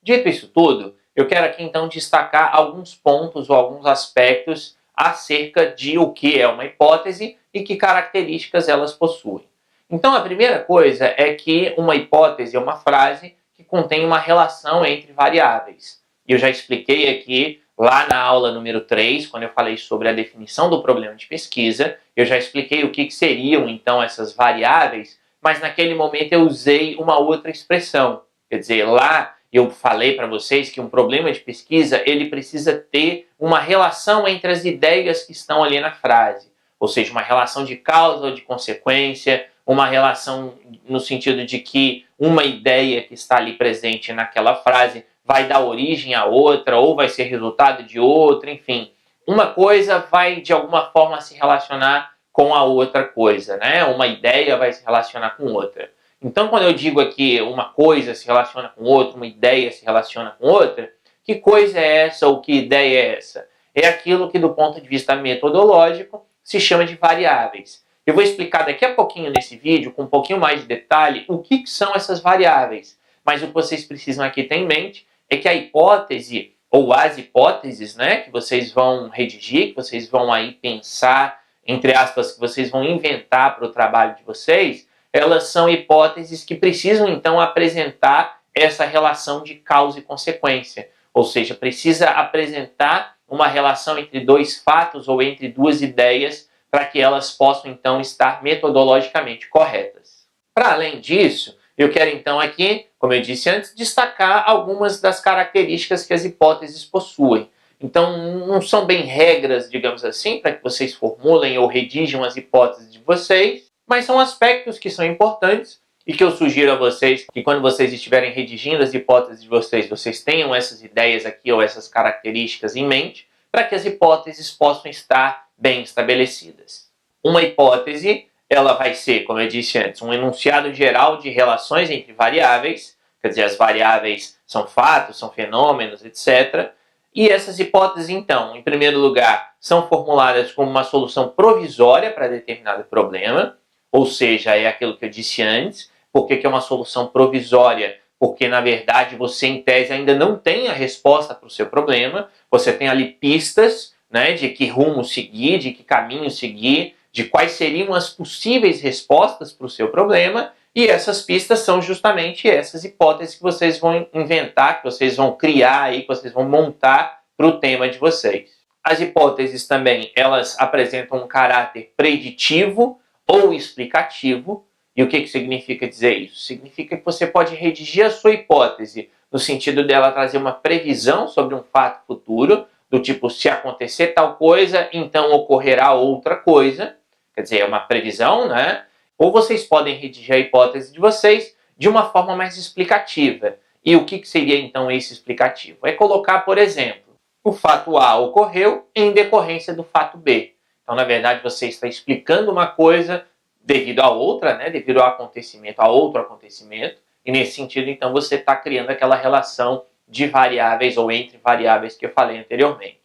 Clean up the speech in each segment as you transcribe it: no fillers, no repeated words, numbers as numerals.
Dito isso tudo, eu quero aqui então destacar alguns pontos ou alguns aspectos acerca de o que é uma hipótese e que características elas possuem. Então a primeira coisa é que uma hipótese é uma frase que contém uma relação entre variáveis. Eu já expliquei aqui lá na aula número 3, quando eu falei sobre a definição do problema de pesquisa, eu já expliquei o que seriam então essas variáveis, mas naquele momento eu usei uma outra expressão. Quer dizer, lá eu falei para vocês que um problema de pesquisa ele precisa ter uma relação entre as ideias que estão ali na frase. Ou seja, uma relação de causa ou de consequência, uma relação no sentido de que uma ideia que está ali presente naquela frase vai dar origem a outra, ou vai ser resultado de outra, enfim. Uma coisa vai, de alguma forma, se relacionar com a outra coisa, né? Uma ideia vai se relacionar com outra. Então, quando eu digo aqui uma coisa se relaciona com outra, uma ideia se relaciona com outra, que coisa é essa ou que ideia é essa? É aquilo que, do ponto de vista metodológico, se chama de variáveis. Eu vou explicar daqui a pouquinho nesse vídeo, com um pouquinho mais de detalhe, o que são essas variáveis. Mas o que vocês precisam aqui ter em mente é que a hipótese, ou as hipóteses, né, que vocês vão redigir, que vocês vão aí pensar, entre aspas, que vocês vão inventar para o trabalho de vocês, elas são hipóteses que precisam, então, apresentar essa relação de causa e consequência. Ou seja, precisa apresentar uma relação entre dois fatos ou entre duas ideias para que elas possam, então, estar metodologicamente corretas. Para além disso, eu quero, então, aqui, como eu disse antes, destacar algumas das características que as hipóteses possuem. Então, não são bem regras, digamos assim, para que vocês formulem ou redigam as hipóteses de vocês, mas são aspectos que são importantes e que eu sugiro a vocês que quando vocês estiverem redigindo as hipóteses de vocês, vocês tenham essas ideias aqui ou essas características em mente para que as hipóteses possam estar bem estabelecidas. Uma hipótese, ela vai ser, como eu disse antes, um enunciado geral de relações entre variáveis, quer dizer, as variáveis são fatos, são fenômenos, etc. E essas hipóteses, então, em primeiro lugar, são formuladas como uma solução provisória para determinado problema, ou seja, é aquilo que eu disse antes. Por que é uma solução provisória? Porque, na verdade, você, em tese, ainda não tem a resposta para o seu problema, você tem ali pistas, né, de que rumo seguir, de que caminho seguir, de quais seriam as possíveis respostas para o seu problema, e essas pistas são justamente essas hipóteses que vocês vão inventar, que vocês vão criar, aí, que vocês vão montar para o tema de vocês. As hipóteses também, elas apresentam um caráter preditivo ou explicativo. E o que significa dizer isso? Significa que você pode redigir a sua hipótese no sentido dela trazer uma previsão sobre um fato futuro, do tipo, se acontecer tal coisa, então ocorrerá outra coisa. Quer dizer, é uma previsão, né? Ou vocês podem redigir a hipótese de vocês de uma forma mais explicativa. E o que seria então esse explicativo? É colocar, por exemplo, o fato A ocorreu em decorrência do fato B. Então, na verdade, você está explicando uma coisa devido a outra, né? Devido ao acontecimento, a outro acontecimento. E nesse sentido, então, você está criando aquela relação de variáveis ou entre variáveis que eu falei anteriormente.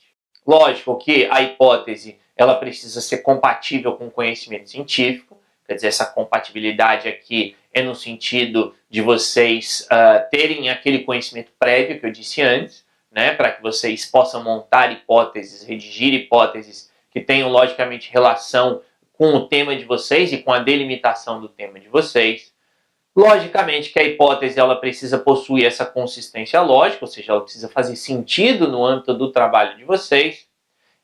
Lógico que a hipótese ela precisa ser compatível com o conhecimento científico. Quer dizer, essa compatibilidade aqui é no sentido de vocês terem aquele conhecimento prévio que eu disse antes, né? Para que vocês possam montar hipóteses, redigir hipóteses que tenham, logicamente, relação com o tema de vocês e com a delimitação do tema de vocês. Logicamente que a hipótese ela precisa possuir essa consistência lógica, ou seja, ela precisa fazer sentido no âmbito do trabalho de vocês.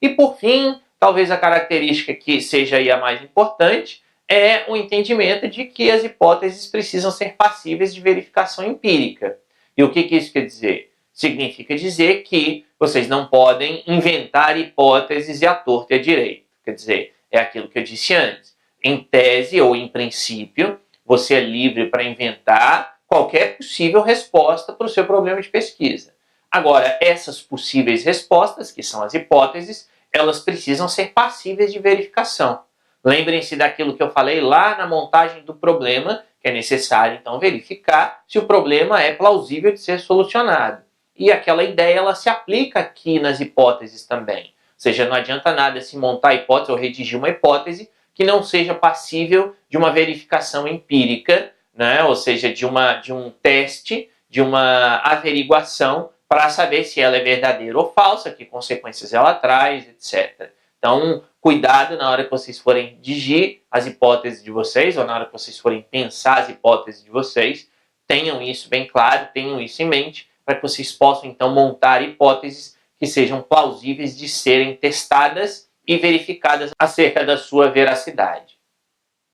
E por fim, talvez a característica que seja aí a mais importante é o entendimento de que as hipóteses precisam ser passíveis de verificação empírica. E o que isso quer dizer? Significa dizer que vocês não podem inventar hipóteses à torta e à direita. Quer dizer, é aquilo que eu disse antes. Em tese ou em princípio, você é livre para inventar qualquer possível resposta para o seu problema de pesquisa. Agora, essas possíveis respostas, que são as hipóteses, elas precisam ser passíveis de verificação. Lembrem-se daquilo que eu falei lá na montagem do problema, que é necessário, então, verificar se o problema é plausível de ser solucionado. E aquela ideia, ela se aplica aqui nas hipóteses também. Ou seja, não adianta nada se montar a hipótese ou redigir uma hipótese que não seja passível de uma verificação empírica, né? Ou seja, de um teste de uma averiguação para saber se ela é verdadeira ou falsa, que consequências ela traz, etc. Então, cuidado na hora que vocês forem digir as hipóteses de vocês, ou na hora que vocês forem pensar as hipóteses de vocês, tenham isso bem claro, tenham isso em mente, para que vocês possam, então, montar hipóteses que sejam plausíveis de serem testadas e verificadas acerca da sua veracidade.